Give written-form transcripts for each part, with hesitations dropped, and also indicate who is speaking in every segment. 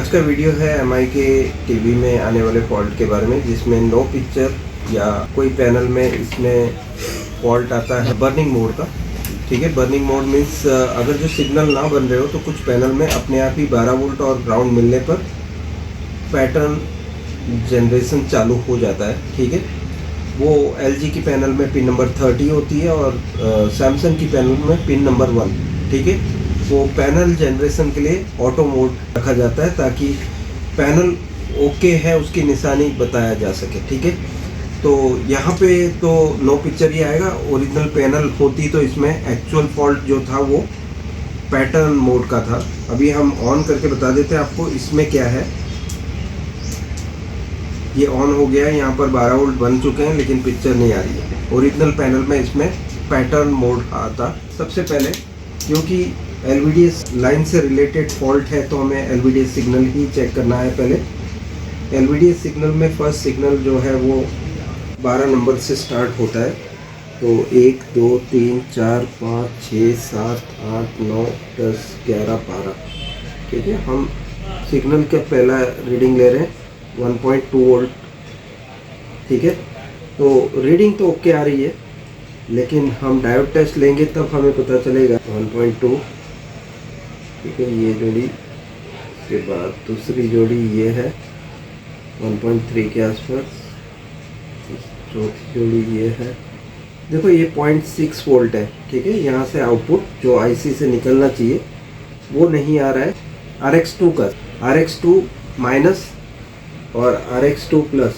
Speaker 1: आज का वीडियो है एमआई के टीवी में आने वाले फॉल्ट के बारे में, जिसमें नो पिक्चर या कोई पैनल में इसमें फॉल्ट आता है बर्निंग मोड का। ठीक है, बर्निंग मोड मीन्स अगर जो सिग्नल ना बन रहे हो तो कुछ पैनल में अपने आप ही 12 वोल्ट और ग्राउंड मिलने पर पैटर्न जनरेशन चालू हो जाता है। ठीक है, वो LG की पैनल में पिन नंबर 30 होती है और सैमसंग की पैनल में पिन नंबर 1। ठीक है, वो पैनल जनरेशन के लिए ऑटो मोड रखा जाता है ताकि पैनल ओके है उसकी निशानी बताया जा सके। ठीक है, तो यहाँ पे तो नो पिक्चर ही आएगा। ओरिजिनल पैनल होती तो इसमें एक्चुअल फॉल्ट जो था वो पैटर्न मोड का था। अभी हम ऑन करके बता देते हैं आपको इसमें क्या है। ये ऑन हो गया है, यहाँ पर 12 वोल्ट बन चुके हैं लेकिन पिक्चर नहीं आ रही है। ओरिजिनल पैनल में इसमें पैटर्न मोड आता। सबसे पहले क्योंकि LVDS लाइन से रिलेटेड फॉल्ट है तो हमें LVDS सिग्नल ही चेक करना है। पहले LVDS सिग्नल में फर्स्ट सिग्नल जो है वो 12 नंबर से स्टार्ट होता है। तो 1 2 3 4 5 6 7 8 9 10 11 12। ठीक है, हम सिग्नल का पहला रीडिंग ले रहे हैं 1.2 वोल्ट। ठीक है, तो रीडिंग तो ओके आ रही है लेकिन हम डायोड टेस्ट लेंगे तब हमें पता चलेगा 1.2। ठीक है, ये जोड़ी के बाद दूसरी जोड़ी ये है 1.3 के आसपास। चौथी जोड़ी ये है, देखो ये 0.6 वोल्ट है। ठीक है, यहाँ से आउटपुट जो IC से निकलना चाहिए वो नहीं आ रहा है। RX2 का RX2 माइनस और RX2 प्लस,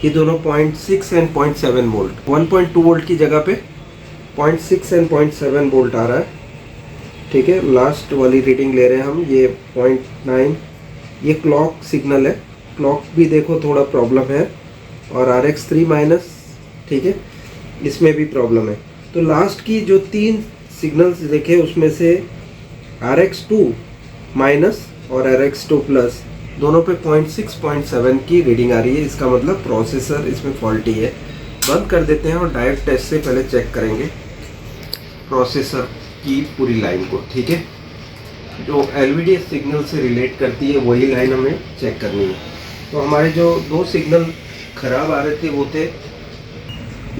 Speaker 1: ये दोनों 0.6 एंड 0.7 वोल्ट। 1.2 वोल्ट की जगह पे 0.6 एंड 0.7 वोल्ट आ रहा है। ठीक है, लास्ट वाली रीडिंग ले रहे हैं हम, ये 0.9। ये क्लॉक सिग्नल है, क्लॉक भी देखो थोड़ा प्रॉब्लम है। और RX3 माइनस, ठीक है, इसमें भी प्रॉब्लम है। तो लास्ट की जो 3 सिग्नल्स देखे उसमें से RX2 माइनस और RX2 प्लस दोनों पे 0.6 0.7 की रीडिंग आ रही है। इसका मतलब प्रोसेसर इसमें फॉल्टी है। बंद कर देते हैं और डायोड टेस्ट से पहले चेक करेंगे प्रोसेसर की पूरी लाइन को। ठीक है, जो LVDS सिग्नल से रिलेट करती है वही लाइन हमें चेक करनी है। तो हमारे जो 2 सिग्नल खराब आ रहे थे वो थे,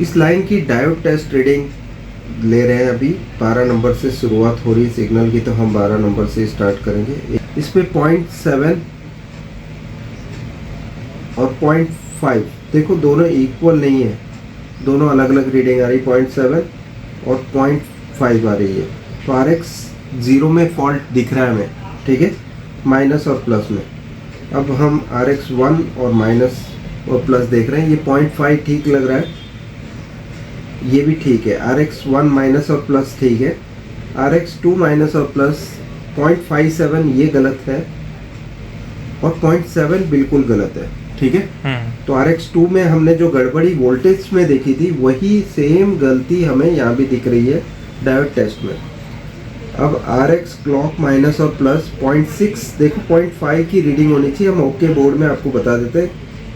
Speaker 1: इस लाइन की डायोड टेस्ट रीडिंग ले रहे हैं। अभी 12 नंबर से शुरुआत हो रही है सिग्नल की, तो हम 12 नंबर से स्टार्ट करेंगे। इस पे 0.7 और 0.5, देखो दोनों इक्वल नहीं है, दोनों अलग अलग रीडिंग आ रही। 0.7 और 0.5 आ रही है। तो RX0 में फॉल्ट दिख रहा है हमें। ठीक है, माइनस और प्लस में। अब हम RX1 और माइनस और प्लस देख रहे हैं। ये 0.5 ठीक लग रहा है, ये भी ठीक है। RX1 माइनस और प्लस ठीक है। RX2 माइनस और प्लस 0.57 ये गलत है और 0.7 बिल्कुल गलत है। ठीक है, तो RX2 में हमने जो गड़बड़ी वोल्टेज में देखी थी वही सेम गलती हमें यहाँ भी दिख रही है डायोड टेस्ट में। अब RX क्लॉक माइनस और प्लस 0.6, देखो 0.5 की रीडिंग होनी चाहिए। हम ओके बोर्ड में आपको बता देते हैं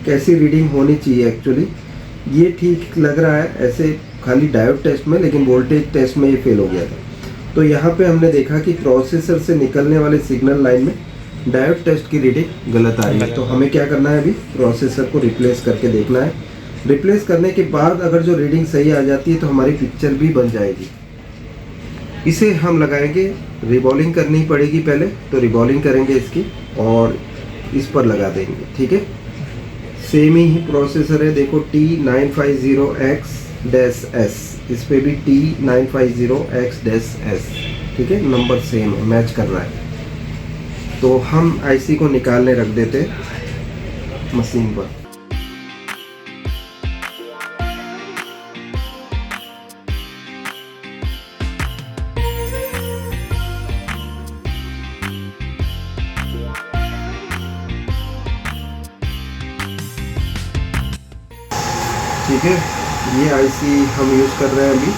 Speaker 1: कैसी रीडिंग होनी चाहिए एक्चुअली। ये ठीक लग रहा है ऐसे खाली डायोड टेस्ट में, लेकिन वोल्टेज टेस्ट में ये फेल हो गया था। तो यहाँ पे हमने देखा कि प्रोसेसर से निकलने वाले सिग्नल लाइन में डायोड टेस्ट की रीडिंग गलत आ रही है। तो हमें क्या करना है, अभी प्रोसेसर को रिप्लेस करके देखना है। रिप्लेस करने के बाद अगर जो रीडिंग सही आ जाती है तो हमारी पिक्चर भी बन जाएगी। इसे हम लगाएंगे, रिबॉलिंग करनी पड़ेगी पहले, तो रिबॉलिंग करेंगे इसकी और इस पर लगा देंगे। ठीक है, सेम ही प्रोसेसर है, देखो T950X-S, इस पे भी T950X-S। ठीक है, नंबर सेम है, मैच कर रहा है। तो हम IC को निकालने रख देते मशीन पर। ठीक है, ये IC हम यूज़ कर रहे हैं अभी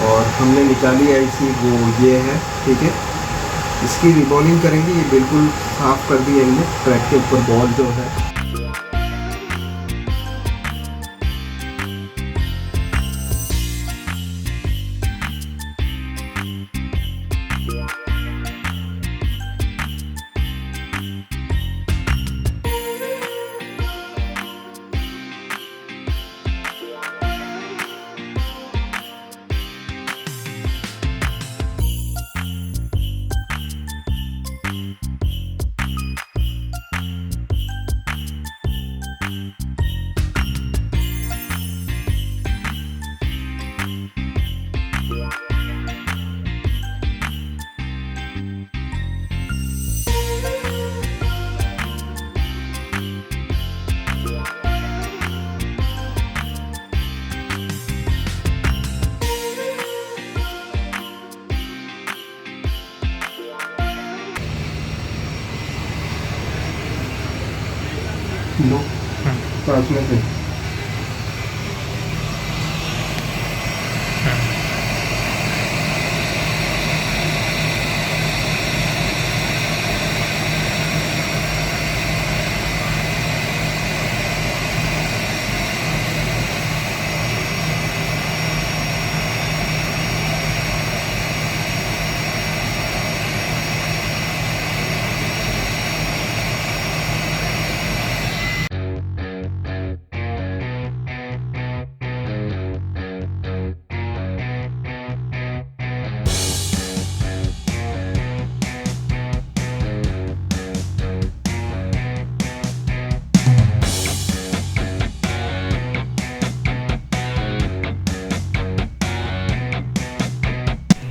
Speaker 1: और हमने निकाली IC वो ये है। ठीक है, इसकी रिबॉलिंग करेंगे। ये बिल्कुल साफ कर दिए हमने, ट्रैक के ऊपर बॉल जो है। लो 5 में से।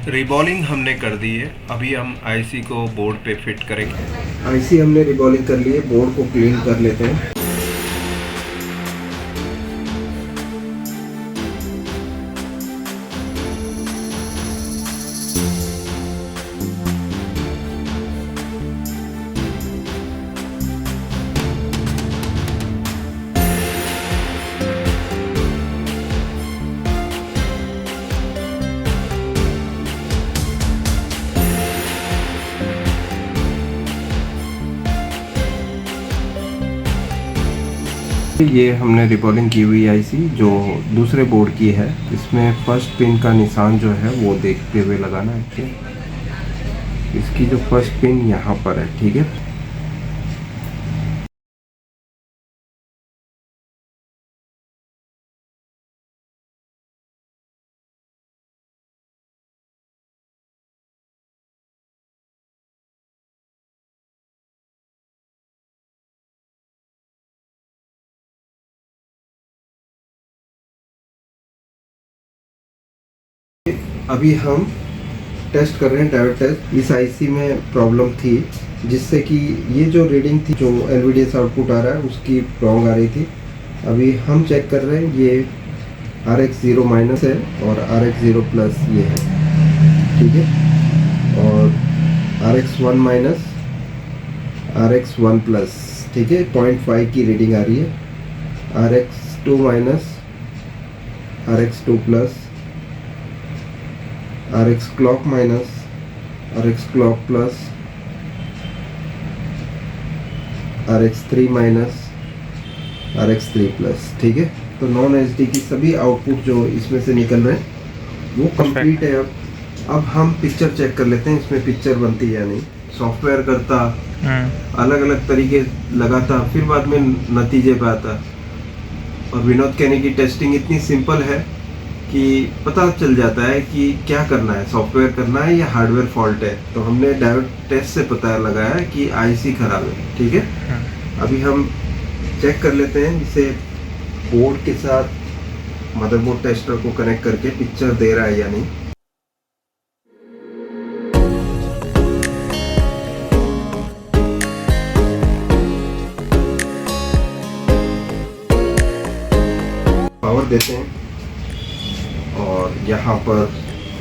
Speaker 2: रिबॉलिंग हमने कर दी है, अभी हम आईसी को बोर्ड पे फिट करेंगे।
Speaker 1: आईसी हमने रिबॉलिंग कर लिए, बोर्ड को क्लीन कर लेते हैं। ये हमने रिबॉलिंग की हुई आईसी जो दूसरे बोर्ड की है, इसमें फर्स्ट पिन का निशान जो है वो देखते हुए लगाना है। इसकी जो फर्स्ट पिन यहाँ पर है, ठीक है। अभी हम टेस्ट कर रहे हैं डायोड टेस्ट। इस आईसी में प्रॉब्लम थी जिससे कि ये जो रीडिंग थी, जो एलवीडीएस आउटपुट आ रहा है उसकी रॉन्ग आ रही थी। अभी हम चेक कर रहे हैं, ये RX0 माइनस है और RX0 प्लस ये है, ठीक है। और RX1 माइनस RX1 प्लस, ठीक है, 0.5 की रीडिंग आ रही है। RX2 minus RX2 plus, RX clock minus RX clock plus, RX3 minus RX3 plus, ठीक है। तो नॉन एचडी की सभी आउटपुट जो इसमें से निकल रहे हैं वो कंप्लीट है। अब हम पिक्चर चेक कर लेते हैं, इसमें पिक्चर बनती है या नहीं। सॉफ्टवेयर करता, अलग अलग तरीके लगाता, फिर बाद में नतीजे पे आता। और विनोद कहने की टेस्टिंग इतनी सिंपल है कि पता चल जाता है कि क्या करना है, सॉफ्टवेयर करना है या हार्डवेयर फॉल्ट है। तो हमने डायोड टेस्ट से पता लगाया है कि आईसी खराब है, ठीक है। अभी हम चेक कर लेते हैं, इसे बोर्ड के साथ मदरबोर्ड टेस्टर को कनेक्ट करके पिक्चर दे रहा है या नहीं। पावर देते हैं और यहाँ पर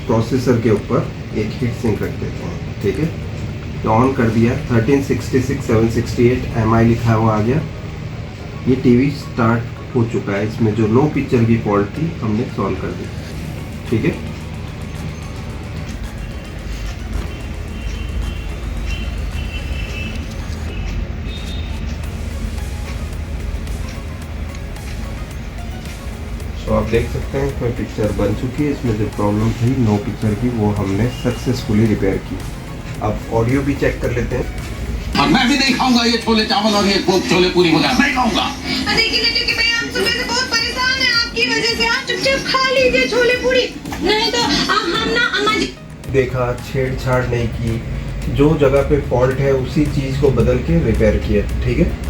Speaker 1: प्रोसेसर के ऊपर एक हीट सिंक रख देते हैं, ठीक है। तो ऑन कर दिया, 1366 768 MI लिखा हुआ आ गया। ये टीवी स्टार्ट हो चुका है। इसमें जो नो पिक्चर की फॉल्ट थी हमने सॉल्व कर दी, ठीक है। तो आप देख सकते हैं इसमें पिक्चर बन चुकी है। इसमें जो प्रॉब्लम थी नो पिक्चर की, वो हमने सक्सेसफुली रिपेयर की। अब ऑडियो भी चेक कर लेते हैं।
Speaker 3: और मैं भी नहीं खाऊंगा ये छोले चावल और ये छोले पूरी वगैरह नहीं खाऊंगा।
Speaker 4: देखिए क्योंकि भैया हम सुबह से बहुत परेशान हैं आपकी वजह से। आप चुपचाप खा लीजिए छोले पूरी, नहीं तो हम ना अम्मा जी।
Speaker 1: देखा, छेड़छाड़ नहीं की, जो जगह पे फॉल्ट है उसी चीज़ को बदल के रिपेयर किया, ठीक है।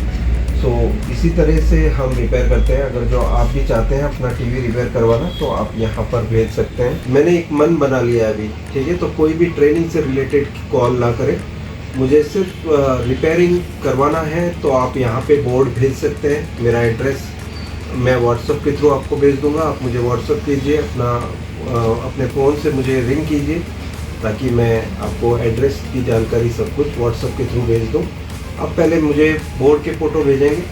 Speaker 1: सो इसी तरह से हम रिपेयर करते हैं। अगर जो आप भी चाहते हैं अपना टीवी रिपेयर करवाना तो आप यहाँ पर भेज सकते हैं। मैंने एक मन बना लिया अभी, ठीक है। तो कोई भी ट्रेनिंग से रिलेटेड कॉल ना करें, मुझे सिर्फ रिपेयरिंग करवाना है तो आप यहाँ पे बोर्ड भेज सकते हैं। मेरा एड्रेस मैं व्हाट्सएप के थ्रू आपको भेज दूंगा। आप मुझे व्हाट्सएप कीजिए, अपने फ़ोन से मुझे रिंग कीजिए ताकि मैं आपको एड्रेस की जानकारी सब कुछ व्हाट्सएप के थ्रू भेज दूँ। अब पहले मुझे बोर्ड के फ़ोटो भेजेंगे,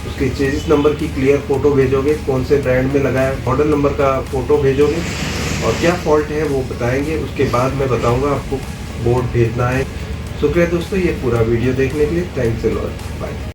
Speaker 1: उसके चेसिस नंबर की क्लियर फ़ोटो भेजोगे, कौन से ब्रांड में लगाया, मॉडल नंबर का फ़ोटो भेजोगे और क्या फॉल्ट है वो बताएंगे। उसके बाद मैं बताऊंगा आपको बोर्ड भेजना है। शुक्रिया दोस्तों ये पूरा वीडियो देखने के लिए। Thanks a lot, bye.